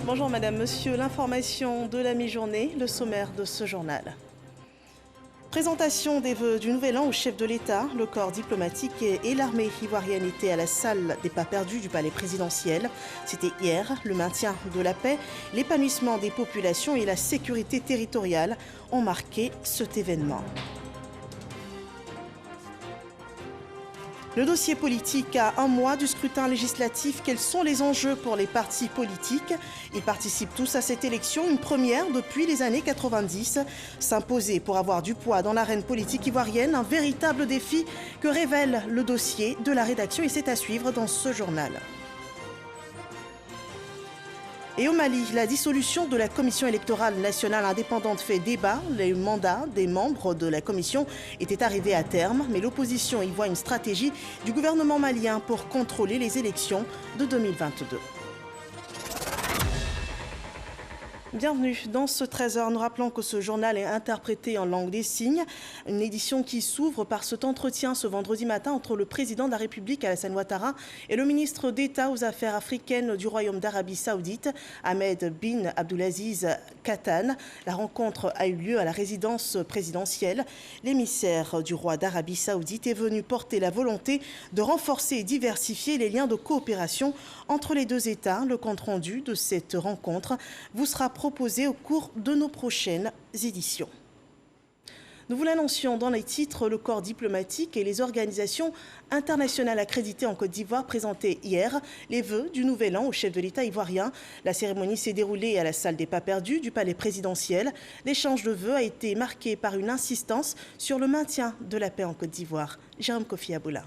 Bonjour Madame, Monsieur, l'information de la mi-journée, le sommaire de ce journal. Présentation des vœux du Nouvel An au chef de l'État. Le corps diplomatique et l'armée ivoirienne étaient à la salle des pas perdus du palais présidentiel. C'était hier. Le maintien de la paix, l'épanouissement des populations et la sécurité territoriale ont marqué cet événement. Le dossier politique à un mois du scrutin législatif. Quels sont les enjeux pour les partis politiques? Ils participent tous à cette élection, une première depuis les années 90. S'imposer pour avoir du poids dans l'arène politique ivoirienne, un véritable défi que révèle le dossier de la rédaction et c'est à suivre dans ce journal. Et au Mali, la dissolution de la Commission électorale nationale indépendante fait débat. Les mandats des membres de la commission étaient arrivés à terme, mais l'opposition y voit une stratégie du gouvernement malien pour contrôler les élections de 2022. Bienvenue dans ce 13h. Nous rappelons que ce journal est interprété en langue des signes. Une édition qui s'ouvre par cet entretien ce vendredi matin entre le président de la République, Alassane Ouattara, et le ministre d'État aux Affaires africaines du Royaume d'Arabie Saoudite, Ahmed bin Abdulaziz Katan. La rencontre a eu lieu à la résidence présidentielle. L'émissaire du roi d'Arabie Saoudite est venu porter la volonté de renforcer et diversifier les liens de coopération entre les deux États. Le compte-rendu de cette rencontre vous sera proposé au cours de nos prochaines éditions. Nous vous l'annoncions dans les titres, le corps diplomatique et les organisations internationales accréditées en Côte d'Ivoire présentaient hier les vœux du Nouvel An au chef de l'État ivoirien. La cérémonie s'est déroulée à la salle des pas perdus du palais présidentiel. L'échange de vœux a été marqué par une insistance sur le maintien de la paix en Côte d'Ivoire. Jérôme Kofi Aboula.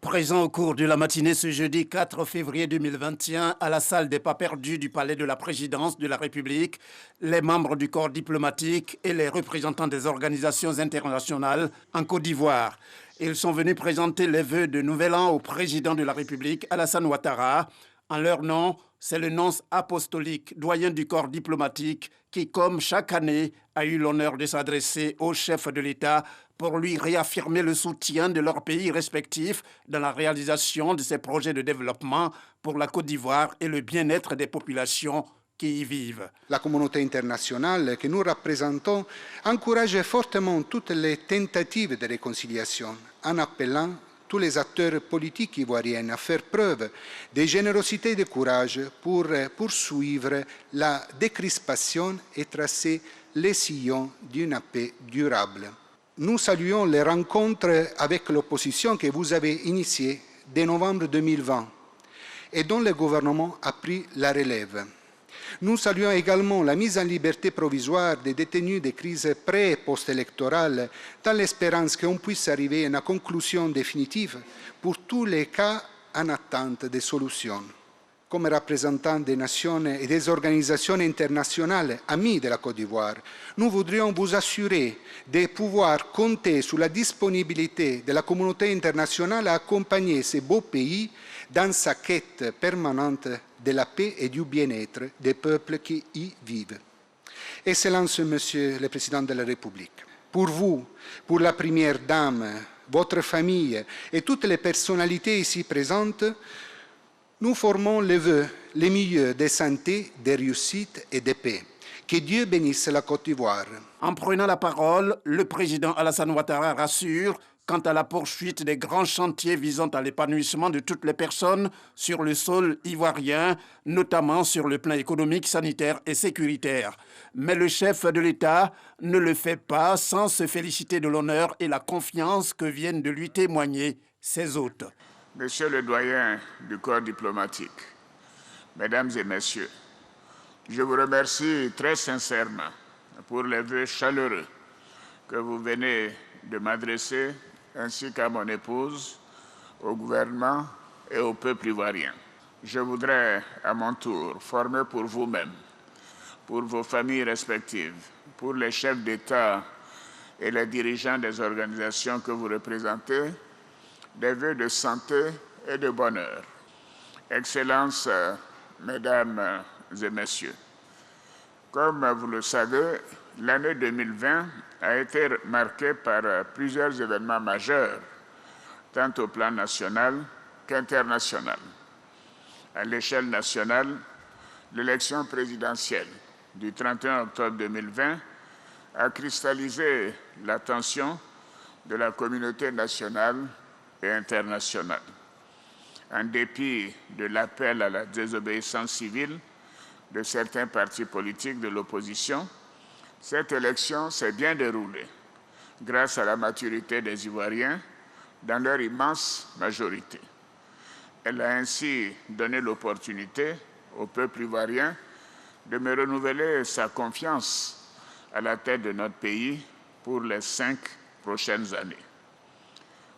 Présent au cours de la matinée ce jeudi 4 février 2021 à la salle des pas perdus du palais de la présidence de la République, les membres du corps diplomatique et les représentants des organisations internationales en Côte d'Ivoire. Ils sont venus présenter les vœux de Nouvel An au président de la République, Alassane Ouattara. En leur nom, c'est le nonce apostolique, doyen du corps diplomatique, qui, comme chaque année, a eu l'honneur de s'adresser au chef de l'État pour lui réaffirmer le soutien de leurs pays respectifs dans la réalisation de ces projets de développement pour la Côte d'Ivoire et le bien-être des populations qui y vivent. La communauté internationale que nous représentons encourage fortement toutes les tentatives de réconciliation en appelant tous les acteurs politiques ivoiriens à faire preuve de générosité et de courage pour poursuivre la décrispation et tracer les sillons d'une paix durable. Nous saluons les rencontres avec l'opposition que vous avez initiées dès novembre 2020 et dont le gouvernement a pris la relève. Nous saluons également la mise en liberté provisoire des détenus des crises pré- et post-électorales dans l'espérance qu'on puisse arriver à une conclusion définitive pour tous les cas en attente de solutions. Comme représentants des nations et des organisations internationales amies de la Côte d'Ivoire, nous voudrions vous assurer de pouvoir compter sur la disponibilité de la communauté internationale à accompagner ces beaux pays dans sa quête permanente de la paix et du bien-être des peuples qui y vivent. Excellences, Monsieur le Président de la République, pour vous, pour la Première Dame, votre famille et toutes les personnalités ici présentes, nous formons les vœux les meilleurs de santé, de réussite et de paix. Que Dieu bénisse la Côte d'Ivoire. En prenant la parole, le président Alassane Ouattara rassure quant à la poursuite des grands chantiers visant à l'épanouissement de toutes les personnes sur le sol ivoirien, notamment sur le plan économique, sanitaire et sécuritaire. Mais le chef de l'État ne le fait pas sans se féliciter de l'honneur et la confiance que viennent de lui témoigner ses hôtes. Monsieur le doyen du corps diplomatique, Mesdames et Messieurs, je vous remercie très sincèrement pour les vœux chaleureux que vous venez de m'adresser, ainsi qu'à mon épouse, au gouvernement et au peuple ivoirien. Je voudrais à mon tour former pour vous-même, pour vos familles respectives, pour les chefs d'État et les dirigeants des organisations que vous représentez, des vœux de santé et de bonheur. Excellences, Mesdames et Messieurs, comme vous le savez, l'année 2020 a été marquée par plusieurs événements majeurs, tant au plan national qu'international. À l'échelle nationale, L'élection présidentielle du 31 octobre 2020 a cristallisé l'attention de la communauté nationale et internationale. En dépit de l'appel à la désobéissance civile de certains partis politiques de l'opposition, cette élection s'est bien déroulée grâce à la maturité des Ivoiriens dans leur immense majorité. Elle a ainsi donné l'opportunité au peuple ivoirien de me renouveler sa confiance à la tête de notre pays pour les 5 prochaines années.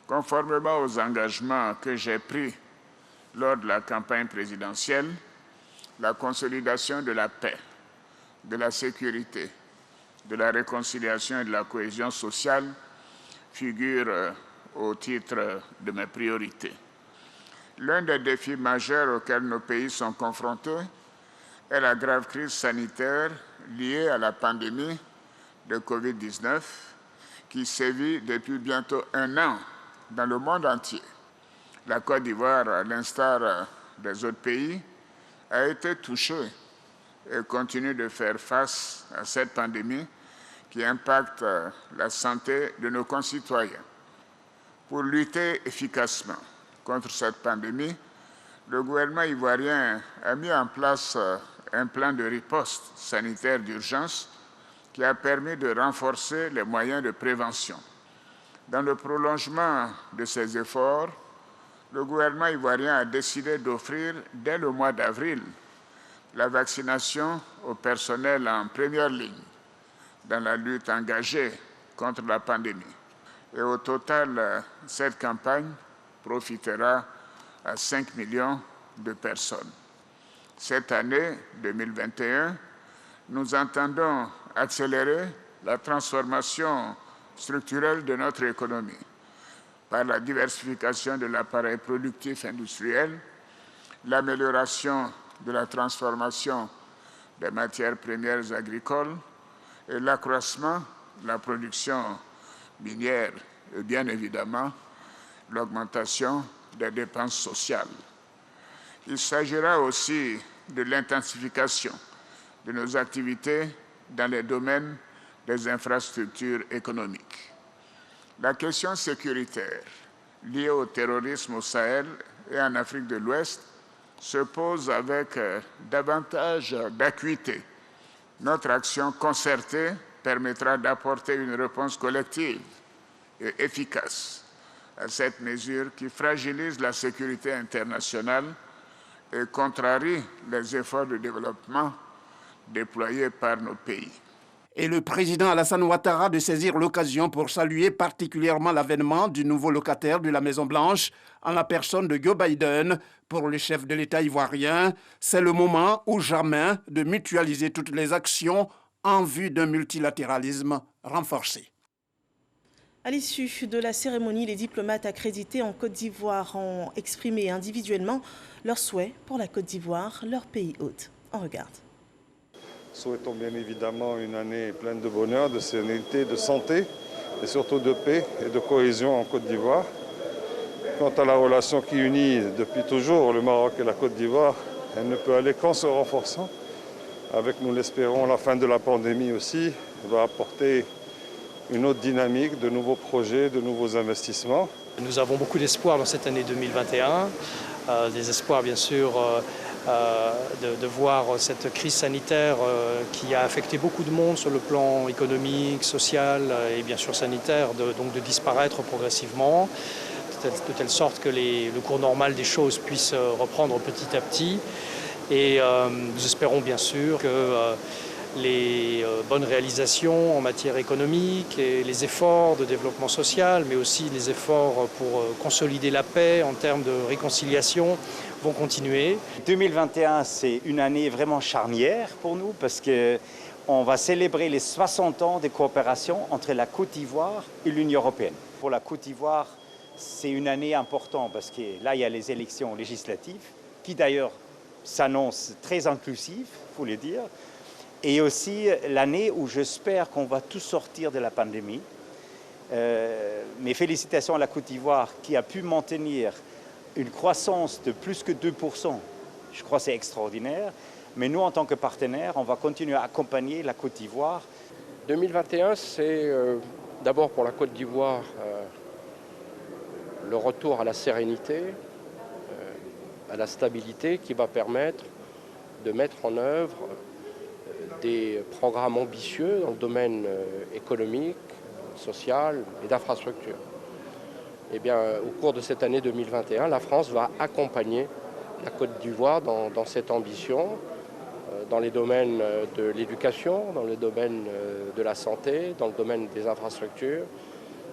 Conformément aux engagements que j'ai pris lors de la campagne présidentielle, la consolidation de la paix, de la sécurité, de la réconciliation et de la cohésion sociale figure au titre de mes priorités. L'un des défis majeurs auxquels nos pays sont confrontés est la grave crise sanitaire liée à la pandémie de Covid-19 qui sévit depuis bientôt 1 an dans le monde entier. La Côte d'Ivoire, à l'instar des autres pays, a été touchée et continue de faire face à cette pandémie qui impacte la santé de nos concitoyens. Pour lutter efficacement contre cette pandémie, le gouvernement ivoirien a mis en place un plan de riposte sanitaire d'urgence qui a permis de renforcer les moyens de prévention. Dans le prolongement de ces efforts, le gouvernement ivoirien a décidé d'offrir dès le mois d'avril la vaccination au personnel en première ligne dans la lutte engagée contre la pandémie. Et au total, cette campagne profitera à 5 millions de personnes. Cette année 2021, nous entendons accélérer la transformation structurelle de notre économie par la diversification de l'appareil productif industriel, l'amélioration de la transformation des matières premières agricoles et l'accroissement de la production minière et bien évidemment l'augmentation des dépenses sociales. Il s'agira aussi de l'intensification de nos activités dans les domaines des infrastructures économiques. La question sécuritaire liée au terrorisme au Sahel et en Afrique de l'Ouest se pose avec davantage d'acuité. Notre action concertée permettra d'apporter une réponse collective et efficace à cette mesure qui fragilise la sécurité internationale et contrarie les efforts de développement déployés par nos pays. Et le président Alassane Ouattara de saisir l'occasion pour saluer particulièrement l'avènement du nouveau locataire de la Maison-Blanche en la personne de Joe Biden. Pour le chef de l'État ivoirien, c'est le moment ou jamais de mutualiser toutes les actions en vue d'un multilatéralisme renforcé. À l'issue de la cérémonie, les diplomates accrédités en Côte d'Ivoire ont exprimé individuellement leurs souhaits pour la Côte d'Ivoire, leur pays hôte. On regarde. Souhaitons bien évidemment une année pleine de bonheur, de sérénité, de santé et surtout de paix et de cohésion en Côte d'Ivoire. Quant à la relation qui unit depuis toujours le Maroc et la Côte d'Ivoire, elle ne peut aller qu'en se renforçant. Avec, nous l'espérons, la fin de la pandémie aussi, elle va apporter une autre dynamique, de nouveaux projets, de nouveaux investissements. Nous avons beaucoup d'espoir dans cette année 2021, des espoirs bien sûr de voir cette crise sanitaire qui a affecté beaucoup de monde sur le plan économique, social et bien sûr sanitaire, donc de disparaître progressivement, de telle sorte que le cours normal des choses puisse reprendre petit à petit. Et nous espérons bien sûr que les bonnes réalisations en matière économique et les efforts de développement social, mais aussi les efforts pour consolider la paix en termes de réconciliation vont continuer. 2021, c'est une année vraiment charnière pour nous parce qu'on va célébrer les 60 ans de coopération entre la Côte d'Ivoire et l'Union européenne. Pour la Côte d'Ivoire, c'est une année importante parce que là, il y a les élections législatives qui d'ailleurs s'annoncent très inclusives, il faut le dire. Et aussi l'année où j'espère qu'on va tous sortir de la pandémie. Mes félicitations à la Côte d'Ivoire qui a pu maintenir une croissance de plus que 2%. Je crois que c'est extraordinaire. Mais nous, en tant que partenaire, on va continuer à accompagner la Côte d'Ivoire. 2021, c'est d'abord pour la Côte d'Ivoire le retour à la sérénité, à la stabilité qui va permettre de mettre en œuvre des programmes ambitieux dans le domaine économique, social et d'infrastructure. Eh bien, au cours de cette année 2021, la France va accompagner la Côte d'Ivoire dans cette ambition, dans les domaines de l'éducation, dans le domaine de la santé, dans le domaine des infrastructures,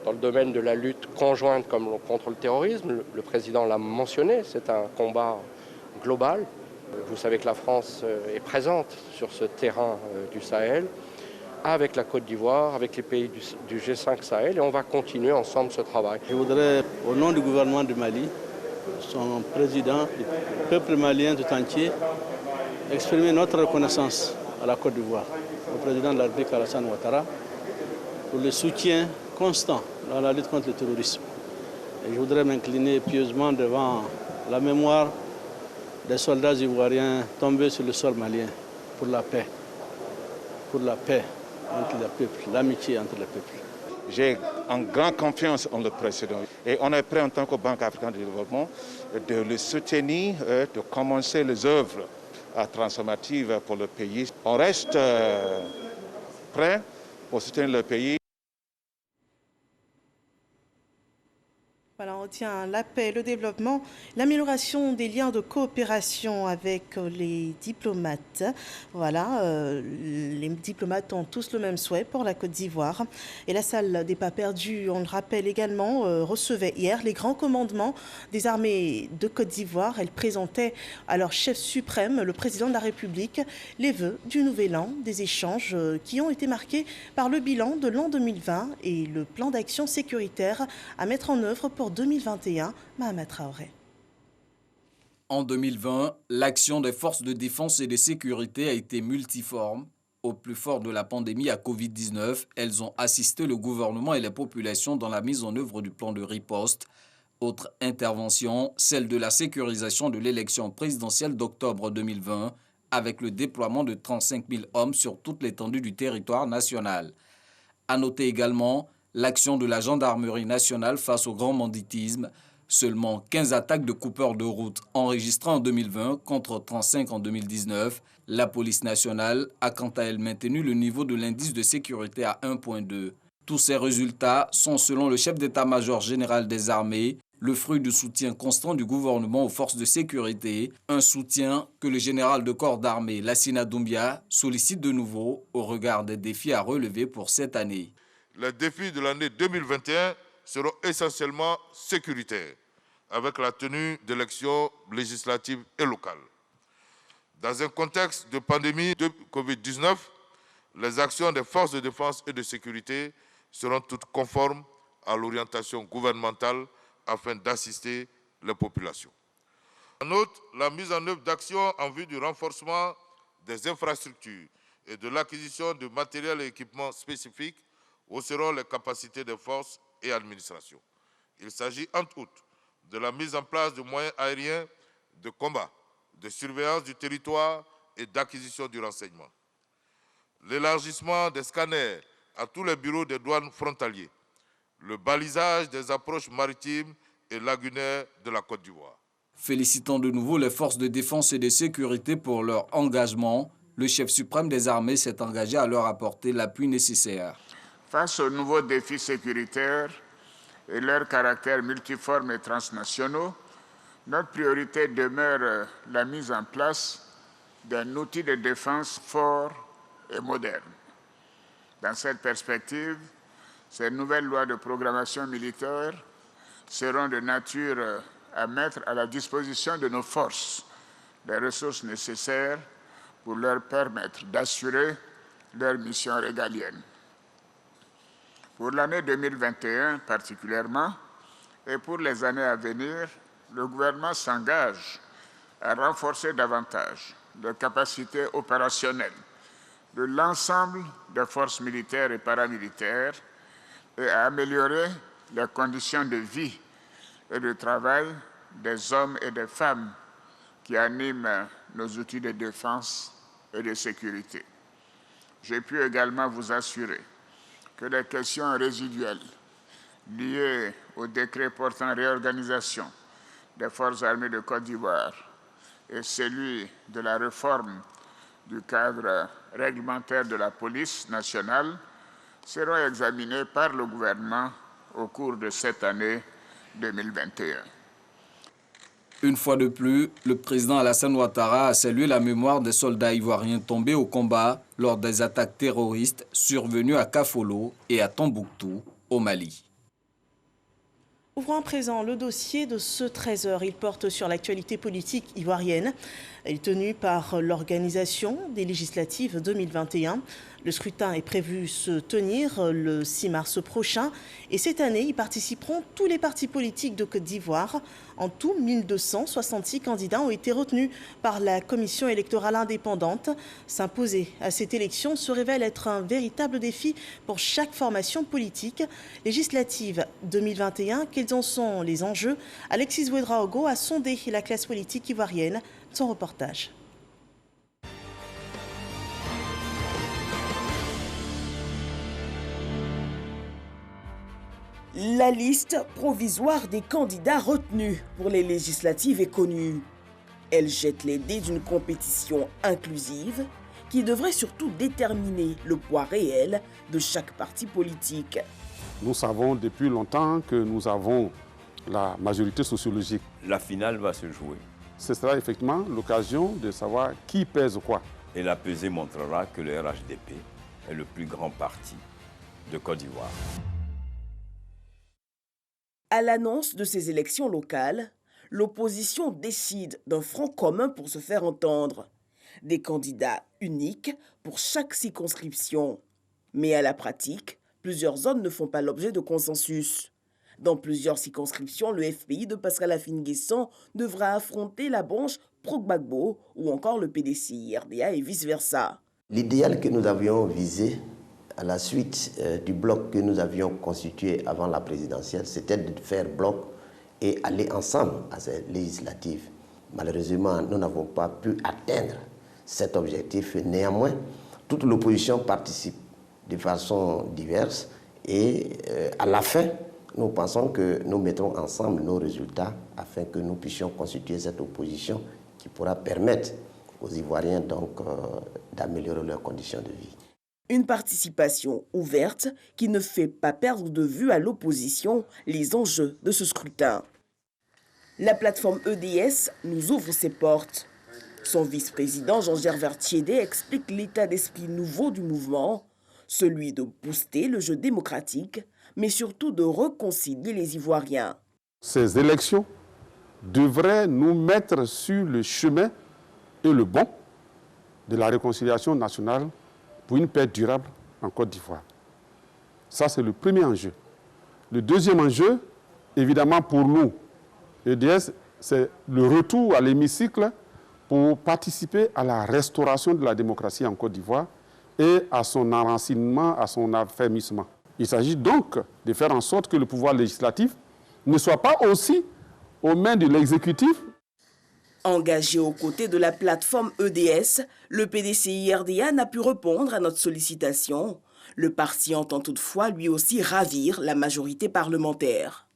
dans le domaine de la lutte conjointe contre le terrorisme. Le président l'a mentionné, c'est un combat global. Vous savez que la France est présente sur ce terrain du Sahel, avec la Côte d'Ivoire, avec les pays du G5 Sahel, et on va continuer ensemble ce travail. Je voudrais, au nom du gouvernement du Mali, son président, le peuple malien tout entier, exprimer notre reconnaissance à la Côte d'Ivoire, au président de la République Alassane Ouattara, pour le soutien constant dans la lutte contre le terrorisme. Et je voudrais m'incliner pieusement devant la mémoire des soldats ivoiriens tombés sur le sol malien pour la paix entre les peuples, l'amitié entre les peuples. J'ai en grande confiance en le président et on est prêt en tant que Banque africaine de développement de le soutenir, de commencer les œuvres transformatives pour le pays. On reste prêt pour soutenir le pays. Voilà, on tient la paix, le développement, l'amélioration des liens de coopération avec les diplomates. Voilà, les diplomates ont tous le même souhait pour la Côte d'Ivoire. Et la salle des pas perdus, on le rappelle également, recevait hier les grands commandements des armées de Côte d'Ivoire. Elle présentait à leur chef suprême, le président de la République, les vœux du nouvel an, des échanges qui ont été marqués par le bilan de l'an 2020 et le plan d'action sécuritaire à mettre en œuvre pour 2021, Mahama Traoré. En 2020, l'action des forces de défense et de sécurité a été multiforme. Au plus fort de la pandémie à Covid-19, elles ont assisté le gouvernement et les populations dans la mise en œuvre du plan de riposte. Autre intervention, celle de la sécurisation de l'élection présidentielle d'octobre 2020, avec le déploiement de 35 000 hommes sur toute l'étendue du territoire national. À noter également l'action de la gendarmerie nationale face au grand banditisme. Seulement 15 attaques de coupeurs de route enregistrées en 2020 contre 35 en 2019. La police nationale a quant à elle maintenu le niveau de l'indice de sécurité à 1,2. Tous ces résultats sont, selon le chef d'état-major général des armées, le fruit du soutien constant du gouvernement aux forces de sécurité, un soutien que le général de corps d'armée Lassina Doumbia sollicite de nouveau au regard des défis à relever pour cette année. Les défis de l'année 2021 seront essentiellement sécuritaires, avec la tenue d'élections législatives et locales. Dans un contexte de pandémie de Covid-19, les actions des forces de défense et de sécurité seront toutes conformes à l'orientation gouvernementale afin d'assister les populations. En outre, la mise en œuvre d'actions en vue du renforcement des infrastructures et de l'acquisition de matériel et équipements spécifiques hausseront les capacités des forces et administrations. Il s'agit entre autres de la mise en place de moyens aériens de combat, de surveillance du territoire et d'acquisition du renseignement. L'élargissement des scanners à tous les bureaux des douanes frontaliers, le balisage des approches maritimes et lagunaires de la Côte d'Ivoire. Félicitant de nouveau les forces de défense et de sécurité pour leur engagement, le chef suprême des armées s'est engagé à leur apporter l'appui nécessaire. Face aux nouveaux défis sécuritaires et leur caractère multiforme et transnationaux, notre priorité demeure la mise en place d'un outil de défense fort et moderne. Dans cette perspective, ces nouvelles lois de programmation militaire seront de nature à mettre à la disposition de nos forces les ressources nécessaires pour leur permettre d'assurer leur mission régalienne. Pour l'année 2021 particulièrement, et pour les années à venir, le gouvernement s'engage à renforcer davantage les capacités opérationnelles de l'ensemble des forces militaires et paramilitaires et à améliorer les conditions de vie et de travail des hommes et des femmes qui animent nos outils de défense et de sécurité. J'ai pu également vous assurer que les questions résiduelles liées au décret portant réorganisation des forces armées de Côte d'Ivoire et celui de la réforme du cadre réglementaire de la police nationale seront examinés par le gouvernement au cours de cette année 2021. Une fois de plus, le président Alassane Ouattara a salué la mémoire des soldats ivoiriens tombés au combat lors des attaques terroristes survenues à Kafolo et à Tombouctou, au Mali. Ouvrons à présent le dossier de ce 13h. Il porte sur l'actualité politique ivoirienne. Elle est tenue par l'organisation des législatives 2021. Le scrutin est prévu se tenir le 6 mars prochain. Et cette année, y participeront tous les partis politiques de Côte d'Ivoire. En tout, 1266 candidats ont été retenus par la commission électorale indépendante. S'imposer à cette élection se révèle être un véritable défi pour chaque formation politique. Législative 2021, quels en sont les enjeux? Alexis Ouedraogo a sondé la classe politique ivoirienne. Son reportage. La liste provisoire des candidats retenus pour les législatives est connue. Elle jette les dés d'une compétition inclusive qui devrait surtout déterminer le poids réel de chaque parti politique. Nous savons depuis longtemps que nous avons la majorité sociologique. La finale va se jouer. Ce sera effectivement l'occasion de savoir qui pèse quoi. Et la pesée montrera que le RHDP est le plus grand parti de Côte d'Ivoire. À l'annonce de ces élections locales, l'opposition décide d'un front commun pour se faire entendre. Des candidats uniques pour chaque circonscription. Mais à la pratique, plusieurs zones ne font pas l'objet de consensus. Dans plusieurs circonscriptions, le FPI de Pascal Affi-N'Guessan devra affronter la branche Pro-Gbagbo ou encore le PDCI-RDA et vice-versa. L'idéal que nous avions visé à la suite du bloc que nous avions constitué avant la présidentielle, c'était de faire bloc et aller ensemble à ces législatives. Malheureusement, nous n'avons pas pu atteindre cet objectif. Néanmoins, toute l'opposition participe de façon diverse et à la fin, nous pensons que nous mettrons ensemble nos résultats afin que nous puissions constituer cette opposition qui pourra permettre aux Ivoiriens donc d'améliorer leurs conditions de vie. Une participation ouverte qui ne fait pas perdre de vue à l'opposition les enjeux de ce scrutin. La plateforme EDS nous ouvre ses portes. Son vice-président Jean-Gervais Thiédé explique l'état d'esprit nouveau du mouvement, celui de booster le jeu démocratique, mais surtout de réconcilier les Ivoiriens. Ces élections devraient nous mettre sur le chemin et le bon de la réconciliation nationale pour une paix durable en Côte d'Ivoire. Ça, c'est le premier enjeu. Le deuxième enjeu, évidemment pour nous, EDS, c'est le retour à l'hémicycle pour participer à la restauration de la démocratie en Côte d'Ivoire et à son enracinement, à son affermissement. Il s'agit donc de faire en sorte que le pouvoir législatif ne soit pas aussi aux mains de l'exécutif. Engagé aux côtés de la plateforme EDS, le PDCI-RDA n'a pu répondre à notre sollicitation. Le parti entend toutefois lui aussi ravir la majorité parlementaire.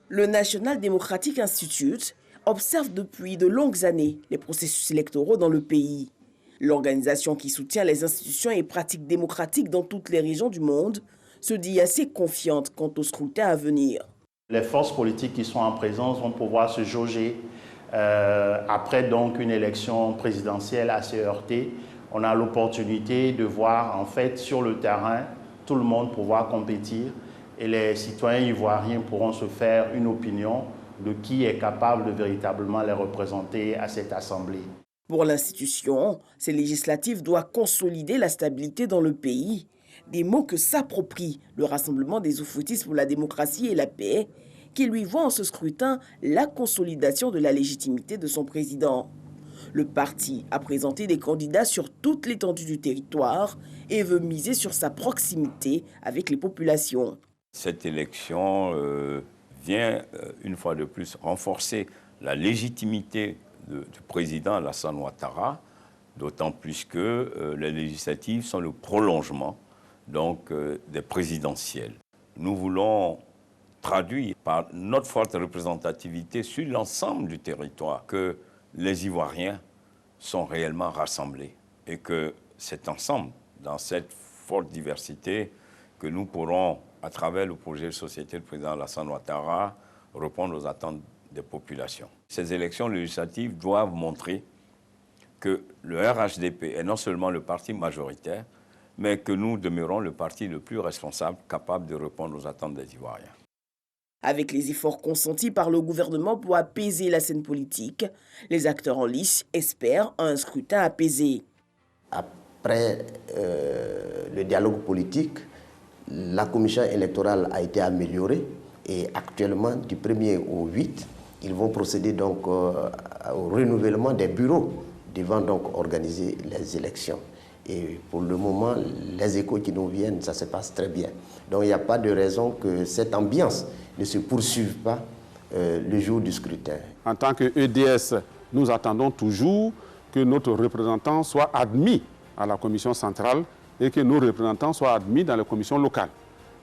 Le National Democratic Institute observe depuis de longues années les processus électoraux dans le pays. L'organisation qui soutient les institutions et pratiques démocratiques dans toutes les régions du monde se dit assez confiante quant au scrutin à venir. Les forces politiques qui sont en présence vont pouvoir se jauger après donc une élection présidentielle assez heurtée. On a l'opportunité de voir en fait sur le terrain tout le monde pouvoir compétir et les citoyens ivoiriens pourront se faire une opinion de qui est capable de véritablement les représenter à cette assemblée. Pour l'institution, ces législatives doivent consolider la stabilité dans le pays. Des mots que s'approprie le Rassemblement des Oufoutistes pour la démocratie et la paix, qui lui voit en ce scrutin la consolidation de la légitimité de son président. Le parti a présenté des candidats sur toute l'étendue du territoire et veut miser sur sa proximité avec les populations. Cette élection vient une fois de plus renforcer la légitimité du président Alassane Ouattara d'autant plus que les législatives sont le prolongement donc, des présidentielles. Nous voulons traduire par notre forte représentativité sur l'ensemble du territoire que les Ivoiriens sont réellement rassemblés et que c'est ensemble, dans cette forte diversité, que nous pourrons, à travers le projet de société du président Alassane Ouattara, répondre aux attentes des populations. Ces élections législatives doivent montrer que le RHDP est non seulement le parti majoritaire, mais que nous demeurons le parti le plus responsable, capable de répondre aux attentes des Ivoiriens. Avec les efforts consentis par le gouvernement pour apaiser la scène politique, les acteurs en lice espèrent un scrutin apaisé. Après le dialogue politique, la commission électorale a été améliorée et actuellement, du 1er au 8, ils vont procéder donc au renouvellement des bureaux devant donc organiser les élections. Et pour le moment, les échos qui nous viennent, ça se passe très bien. Donc il n'y a pas de raison que cette ambiance ne se poursuive pas le jour du scrutin. En tant que EDS, nous attendons toujours que notre représentant soit admis à la commission centrale et que nos représentants soient admis dans les commissions locales.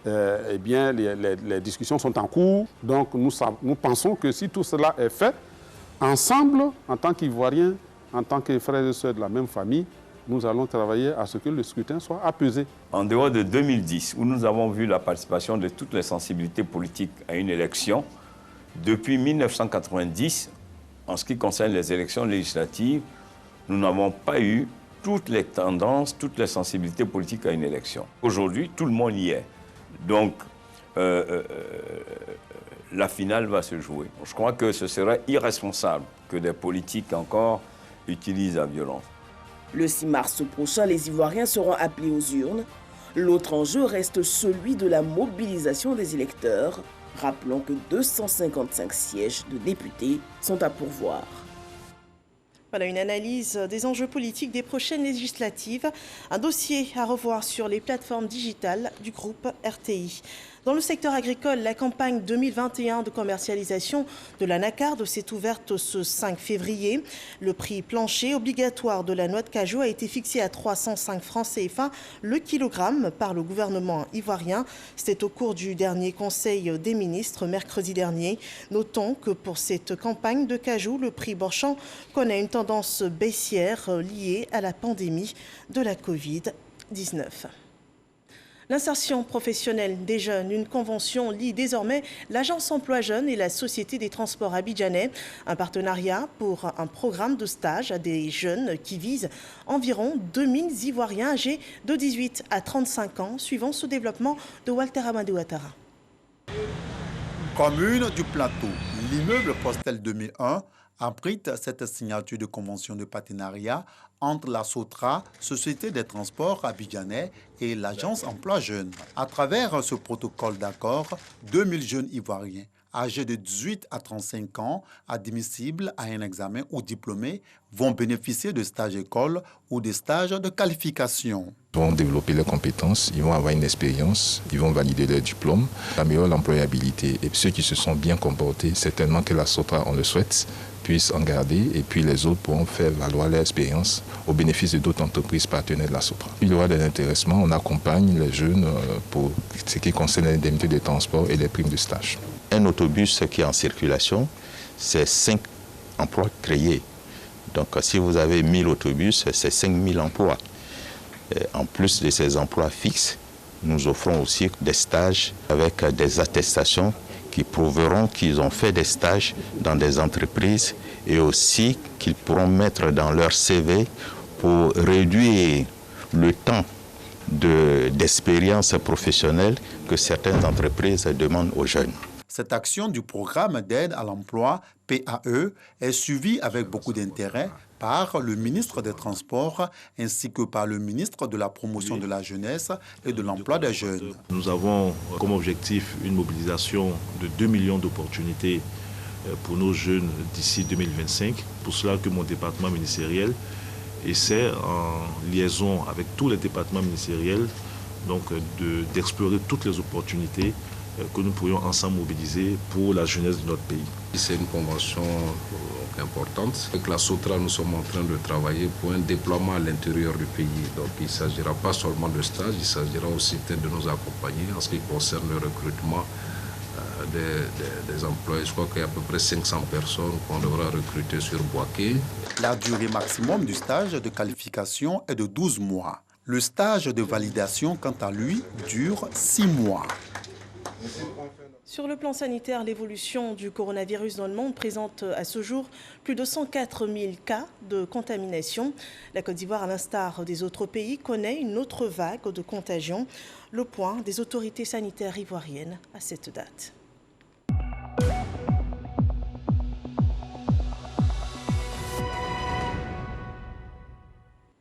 Eh bien, les discussions sont en cours. Donc nous pensons que si tout cela est fait, ensemble, en tant qu'Ivoiriens, en tant que frères et sœurs de la même famille, nous allons travailler à ce que le scrutin soit apaisé. En dehors de 2010, où nous avons vu la participation de toutes les sensibilités politiques à une élection, depuis 1990, en ce qui concerne les élections législatives, nous n'avons pas eu toutes les tendances, toutes les sensibilités politiques à une élection. Aujourd'hui, tout le monde y est. Donc, la finale va se jouer. Je crois que ce serait irresponsable que des politiques encore utilisent la violence. Le 6 mars prochain, les Ivoiriens seront appelés aux urnes. L'autre enjeu reste celui de la mobilisation des électeurs. Rappelons que 255 sièges de députés sont à pourvoir. Voilà une analyse des enjeux politiques des prochaines législatives. Un dossier à revoir sur les plateformes digitales du groupe RTI. Dans le secteur agricole, la campagne 2021 de commercialisation de la nacarde s'est ouverte ce 5 février. Le prix plancher obligatoire de la noix de cajou a été fixé à 305 francs CFA le kilogramme par le gouvernement ivoirien. C'était au cours du dernier Conseil des ministres mercredi dernier. Notons que pour cette campagne de cajou, le prix Borchamp connaît une tendance baissière liée à la pandémie de la Covid-19. L'insertion professionnelle des jeunes, une convention lie désormais l'Agence Emploi Jeunes et la Société des Transports abidjanais. Un partenariat pour un programme de stage à des jeunes qui vise environ 2000 Ivoiriens âgés de 18 à 35 ans, suivant ce développement de Walter Amadou Ouattara. Commune du Plateau, l'immeuble Postel 2001 abrite cette signature de convention de partenariat entre la SOTRA, Société des Transports abidjanais, et l'Agence Emploi Jeunes. À travers ce protocole d'accord, 2000 jeunes Ivoiriens âgés de 18 à 35 ans, admissibles à un examen ou diplômés, vont bénéficier de stages école ou de stages de qualification. Ils vont développer leurs compétences, ils vont avoir une expérience, ils vont valider leur diplôme, améliorer l'employabilité. Et ceux qui se sont bien comportés, certainement que la SOTRA, on le souhaite, puissent en garder et puis les autres pourront faire valoir leur expérience au bénéfice de d'autres entreprises partenaires de la SOTRA. Il y aura des intéressements, on accompagne les jeunes pour ce qui concerne l'indemnité de transport et les primes de stage. Un autobus qui est en circulation, c'est 5 emplois créés. Donc si vous avez 1000 autobus, c'est 5000 emplois. Et en plus de ces emplois fixes, nous offrons aussi des stages avec des attestations qui prouveront qu'ils ont fait des stages dans des entreprises et aussi qu'ils pourront mettre dans leur CV pour réduire le temps d'expérience professionnelle que certaines entreprises demandent aux jeunes. Cette action du programme d'aide à l'emploi, PAE, est suivie avec beaucoup d'intérêt par le ministre des Transports ainsi que par le ministre de la Promotion de la Jeunesse et de l'Emploi des Jeunes. Nous avons comme objectif une mobilisation de 2 millions d'opportunités pour nos jeunes d'ici 2025. Pour cela que mon département ministériel essaie, en liaison avec tous les départements ministériels, d'explorer toutes les opportunités que nous pourrions ensemble mobiliser pour la jeunesse de notre pays. C'est une convention importante. Avec la SOTRA, nous sommes en train de travailler pour un déploiement à l'intérieur du pays. Donc il ne s'agira pas seulement de stage, il s'agira aussi de nous accompagner en ce qui concerne le recrutement des employés. Je crois qu'il y a à peu près 500 personnes qu'on devra recruter sur Boaké. La durée maximum du stage de qualification est de 12 mois. Le stage de validation, quant à lui, dure 6 mois. Sur le plan sanitaire, l'évolution du coronavirus dans le monde présente à ce jour plus de 104 000 cas de contamination. La Côte d'Ivoire, à l'instar des autres pays, connaît une autre vague de contagion. Le point des autorités sanitaires ivoiriennes à cette date.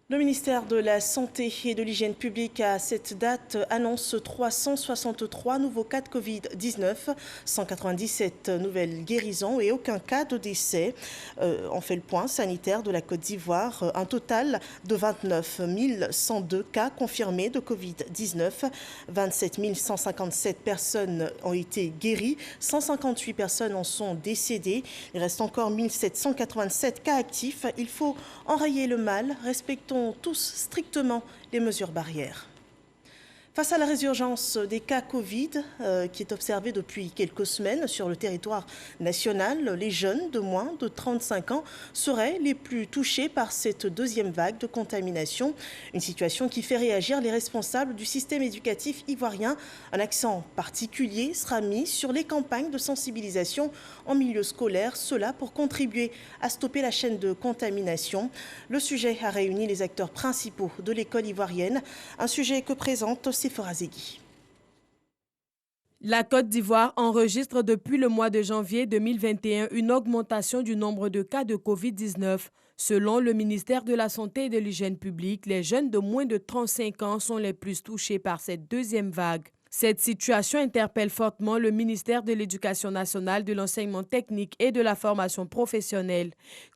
Le ministère de la Santé et de l'Hygiène publique à cette date annonce 363 nouveaux cas de Covid-19, 197 nouvelles guérisons et aucun cas de décès. On fait le point sanitaire de la Côte d'Ivoire. Un total de 29 102 cas confirmés de Covid-19. 27 157 personnes ont été guéries, 158 personnes en sont décédées. Il reste encore 1787 cas actifs. Il faut enrayer le mal. Respectons tous strictement les mesures barrières. Face à la résurgence des cas Covid qui est observée depuis quelques semaines sur le territoire national, les jeunes de moins de 35 ans seraient les plus touchés par cette deuxième vague de contamination. Une situation qui fait réagir les responsables du système éducatif ivoirien. Un accent particulier sera mis sur les campagnes de sensibilisation en milieu scolaire, cela pour contribuer à stopper la chaîne de contamination. Le sujet a réuni les acteurs principaux de l'école ivoirienne, un sujet que présente Sephora Zegui. La Côte d'Ivoire enregistre depuis le mois de janvier 2021 une augmentation du nombre de cas de Covid-19. Selon le ministère de la Santé et de l'Hygiène publique, les jeunes de moins de 35 ans sont les plus touchés par cette deuxième vague. Cette situation interpelle fortement le ministère de l'Éducation nationale, de l'enseignement technique et de la formation professionnelle.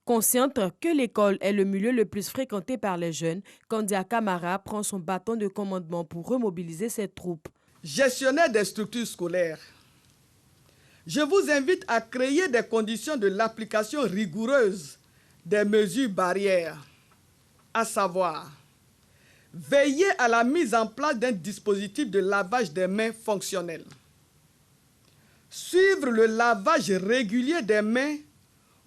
Consciente que l'école est le milieu le plus fréquenté par les jeunes, Kandia Camara prend son bâton de commandement pour remobiliser ses troupes. Gestionnaires des structures scolaires, je vous invite à créer des conditions de l'application rigoureuse des mesures barrières, à savoir veiller à la mise en place d'un dispositif de lavage des mains fonctionnel. Suivre le lavage régulier des mains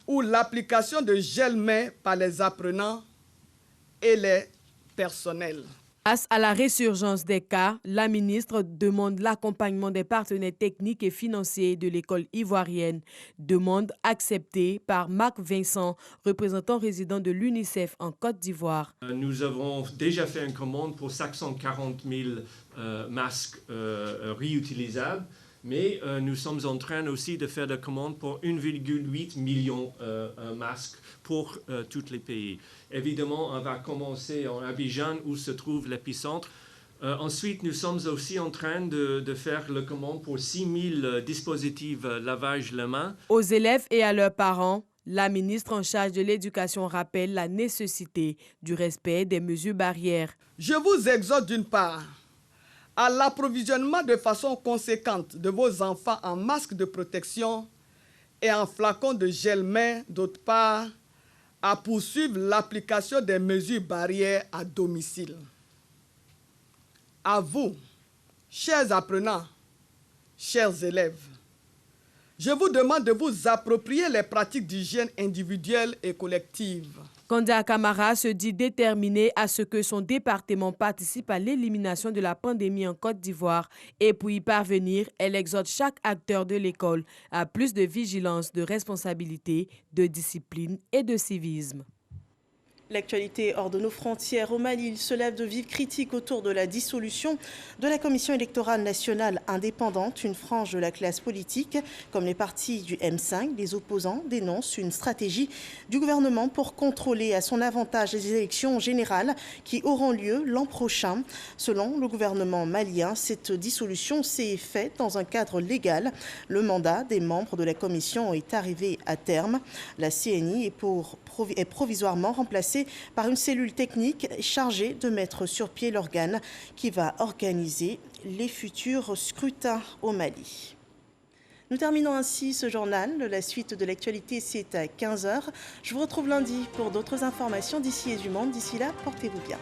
ou l'application de gel-mains par les apprenants et les personnels. Face à la résurgence des cas, la ministre demande l'accompagnement des partenaires techniques et financiers de l'école ivoirienne. Demande acceptée par Marc Vincent, représentant résident de l'UNICEF en Côte d'Ivoire. Nous avons déjà fait une commande pour 540 000 masques réutilisables, mais nous sommes en train aussi de faire des commandes pour 1,8 million de masques pour tous les pays. Évidemment, on va commencer en Abidjan où se trouve l'épicentre. Ensuite, nous sommes aussi en train de faire la commande pour 6 000 dispositifs lavage les mains. Aux élèves et à leurs parents, la ministre en charge de l'éducation rappelle la nécessité du respect des mesures barrières. Je vous exhorte d'une part à l'approvisionnement de façon conséquente de vos enfants en masques de protection et en flacons de gel-main, d'autre part, à poursuivre l'application des mesures barrières à domicile. À vous, chers apprenants, chers élèves, je vous demande de vous approprier les pratiques d'hygiène individuelle et collective. Kandia Camara se dit déterminée à ce que son département participe à l'élimination de la pandémie en Côte d'Ivoire. Et pour y parvenir, elle exhorte chaque acteur de l'école à plus de vigilance, de responsabilité, de discipline et de civisme. L'actualité hors de nos frontières. Au Mali, il se lève de vives critiques autour de la dissolution de la Commission électorale nationale indépendante. Une frange de la classe politique, comme les partis du M5, les opposants, dénoncent une stratégie du gouvernement pour contrôler à son avantage les élections générales qui auront lieu l'an prochain. Selon le gouvernement malien, cette dissolution s'est faite dans un cadre légal. Le mandat des membres de la commission est arrivé à terme. La CNI est provisoirement remplacée remplacé par une cellule technique chargée de mettre sur pied l'organe qui va organiser les futurs scrutins au Mali. Nous terminons ainsi ce journal. La suite de l'actualité, c'est à 15h. Je vous retrouve lundi pour d'autres informations d'ici et du monde. D'ici là, portez-vous bien.